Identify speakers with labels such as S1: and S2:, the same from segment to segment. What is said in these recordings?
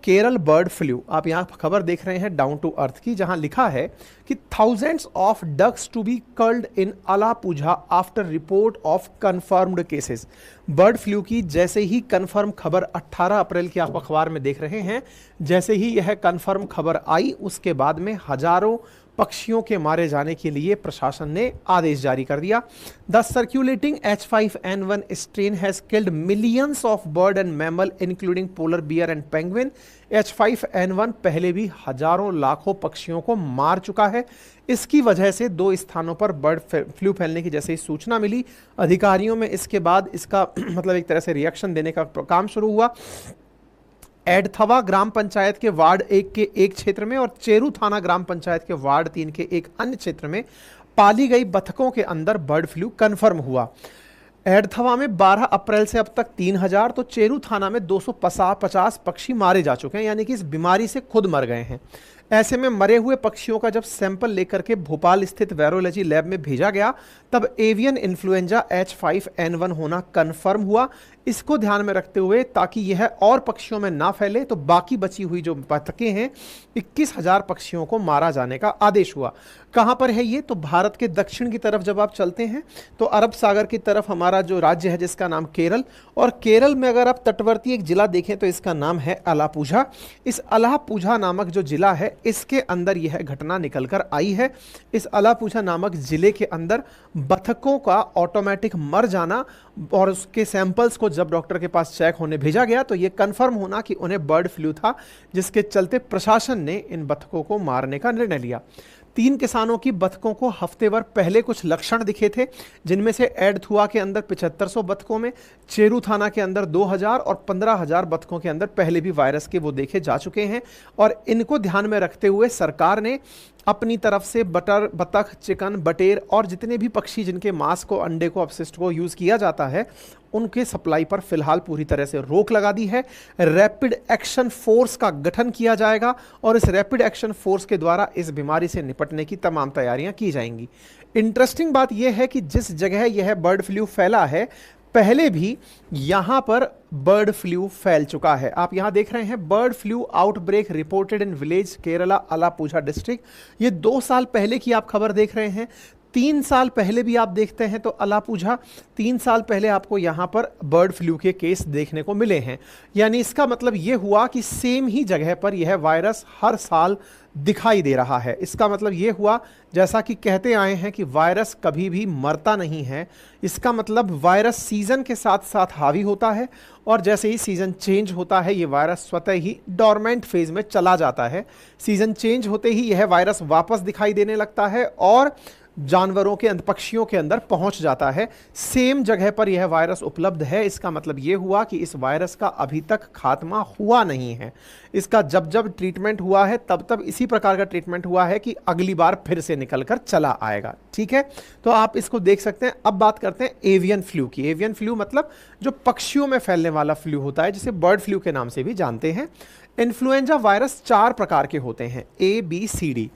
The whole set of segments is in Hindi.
S1: केरल बर्ड फ्लू, आप यहाँ खबर देख रहे हैं डाउन टू अर्थ की, जहां लिखा है कि thousands of ducks to be culled in Alappuzha after report of confirmed cases. Bird flu की जैसे ही कंफर्म खबर 18 अप्रैल की आप अखबार में देख रहे हैं, जैसे ही यह कंफर्म खबर आई उसके बाद में हजारों पक्षियों के मारे जाने के लिए प्रशासन ने आदेश जारी कर दिया। The circulating H5N1 strain has killed millions of bird and mammal including polar bear and penguin. H5N1 पहले भी हजारों लाखों पक्षियों को मार चुका है। इसकी वजह से 2 स्थानों पर बर्ड फ्लू फैलने की जैसे ही सूचना मिली, अधिकारियों में इसके बाद इसका मतलब एक तरह से रिएक्शन देने का काम शुरू हुआ। एडथवा ग्राम पंचायत के वार्ड 1 के एक क्षेत्र में और चेरू थाना ग्राम पंचायत के वार्ड 3 के एक अन्य क्षेत्र में पाली गई बतखों के अंदर बर्ड फ्लू कंफर्म हुआ। एडथवा में 12 अप्रैल से अब तक 3000, तो चेरू थाना में 250 पक्षी मारे जा चुके हैं, यानी कि इस बीमारी से खुद मर गए हैं। ऐसे में मरे हुए पक्षियों का जब सैंपल लेकर के भोपाल स्थित वायरोलॉजी लैब में भेजा गया, तब एवियन इन्फ्लुएंजा H5N1 होना कंफर्म हुआ। इसको ध्यान में रखते हुए, ताकि यह और पक्षियों में ना फैले, तो बाकी बची हुई जो बतखें हैं 21,000 पक्षियों को मारा जाने का आदेश हुआ। कहां पर है ये? तो भारत के दक्षिण की तरफ जब आप चलते हैं तो अरब सागर की तरफ हमारा जो राज्य है जिसका नाम केरल, और केरल में अगर आप तटवर्ती एक जिला देखें तो इसका नाम है अलापुझा। इस अलापुझा नामक जो जिला है इसके अंदर यह घटना निकलकर आई है। इस अलापुझा नामक जिले के अंदर बतखों का ऑटोमेटिक मर जाना और उसके सैंपल्स को जब डॉक्टर के पास चेक होने भेजा गया तो यह कंफर्म होना कि उन्हें बर्ड फ्लू था, जिसके चलते प्रशासन ने इन बतखों को मारने का निर्णय लिया। 3 किसानों की बतखों को हफ्ते भर पहले कुछ लक्षण दिखे थे, जिनमें से एडथुआ के अंदर 7500 बतखों में, चेरू थाना के अंदर 2000 और 15000 बतखों के अंदर पहले भी वायरस के वो देखे जा चुके हैं। और इनको ध्यान में रखते हुए सरकार ने अपनी तरफ से बतख, चिकन, बटेर और जितने भी पक्षी जिनके मांस को, अंडे को, अपशिष्ट को यूज किया जाता है, उनके सप्लाई पर फिलहाल पूरी तरह से रोक लगा दी है। रैपिड एक्शन फोर्स का गठन किया जाएगा और इस रैपिड एक्शन फोर्स के द्वारा इस बीमारी से निपटने की तमाम तैयारियां की जाएंगी। इंटरेस्टिंग बात यह है कि जिस जगह यह बर्ड फ्लू फैला है, पहले भी यहां पर बर्ड फ्लू फैल चुका है। आप यहां देख रहे हैं bird flu outbreak reported in village Kerala Alappuzha district. ये 2 साल पहले की आप खबर देख रहे हैं। 3 साल पहले भी आप देखते हैं तो अलापुझा, 3 साल पहले आपको यहां पर बर्ड फ्लू के केस देखने को मिले हैं। यानी इसका मतलब यह हुआ कि सेम ही जगह पर यह वायरस हर साल दिखाई दे रहा है। इसका मतलब यह हुआ, जैसा कि कहते आए हैं कि वायरस कभी भी मरता नहीं है। इसका मतलब वायरस सीजन के साथ साथ हावी होता है और जैसे ही सीजन चेंज होता है ये वायरस स्वतः ही डोरमेंट फेज में चला जाता है। सीजन चेंज होते ही यह वायरस वापस दिखाई देने लगता है और जानवरों के अंदर, पक्षियों के अंदर पहुंच जाता है। सेम जगह पर यह वायरस उपलब्ध है। इसका मतलब यह हुआ कि इस वायरस का अभी तक खात्मा हुआ नहीं है। इसका जब जब ट्रीटमेंट हुआ है तब तब इसी प्रकार का ट्रीटमेंट हुआ है कि अगली बार फिर से निकलकर चला आएगा। ठीक है, तो आप इसको देख सकते हैं। अब बात करते हैं एवियन फ्लू की। एवियन फ्लू मतलब जो पक्षियों में फैलने वाला फ्लू होता है, जिसे बर्ड फ्लू के नाम से भी जानते हैं। इन्फ्लुएंजा वायरस 4 प्रकार के होते हैं, ABCD।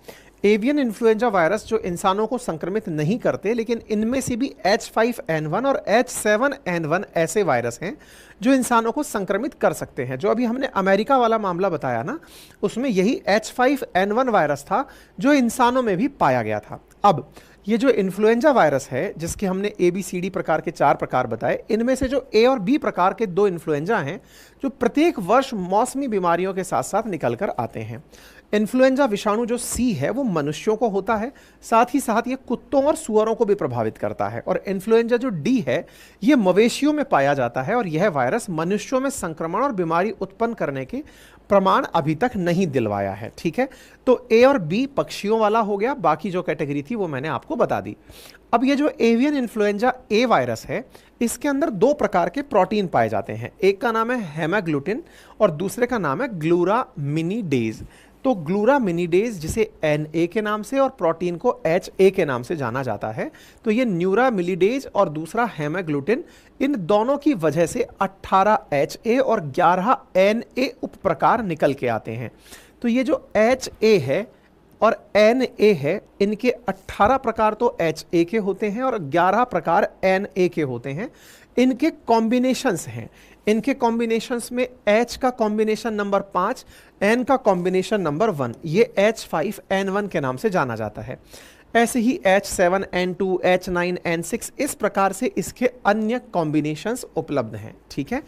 S1: एवियन इन्फ्लुएंजा वायरस जो इंसानों को संक्रमित नहीं करते, लेकिन इनमें से भी H5N1 और H7N1 ऐसे वायरस हैं जो इंसानों को संक्रमित कर सकते हैं। जो अभी हमने अमेरिका वाला मामला बताया ना, उसमें यही H5N1 वायरस था जो इंसानों में भी पाया गया था। अब ये जो इन्फ्लुएंजा वायरस है, जिसके हमने ABCD प्रकार के 4 प्रकार बताए, इनमें से जो A और B प्रकार के 2 इन्फ्लुएंजा हैं जो प्रत्येक वर्ष मौसमी बीमारियों के साथ साथ निकल कर आते हैं। इन्फ्लुएंजा विषाणु जो C है वो मनुष्यों को होता है, साथ ही साथ ये कुत्तों और सुअरों को भी प्रभावित करता है। और इन्फ्लुएंजा जो D है ये मवेशियों में पाया जाता है और यह वायरस मनुष्यों में संक्रमण और बीमारी उत्पन्न करने के प्रमाण अभी तक नहीं दिलवाया है। ठीक है, तो A और B पक्षियों वाला हो गया, बाकी जो कैटेगरी थी वो मैंने आपको बता दी। अब ये जो एवियन इन्फ्लुएंजा A वायरस है, इसके अंदर 2 प्रकार के प्रोटीन पाए जाते हैं। एक का नाम है हेमाग्लूटिन और दूसरे का नाम है ग्लूरामिनीडेज। तो ग्लूरामिनीडेज जिसे Na के नाम से और प्रोटीन को Ha के नाम से जाना जाता है, तो ये न्यूरामिलीडेज और दूसरा हेमाग्लूटिन, इन दोनों की वजह से 18 Ha और 11 Na उप प्रकार निकल के आते हैं। तो ये जो Ha है और Na है, इनके 18 प्रकार तो Ha के होते हैं और 11 प्रकार Na के होते हैं। इनके कॉम्बिनेशंस हैं। इनके कॉम्बिनेशंस में H का कॉम्बिनेशन नंबर 5, N का कॉम्बिनेशन नंबर 1, ये H5N1 के नाम से जाना जाता है। ऐसे ही H7N2, H9N6 इस प्रकार से इसके अन्य कॉम्बिनेशंस उपलब्ध हैं। ठीक है।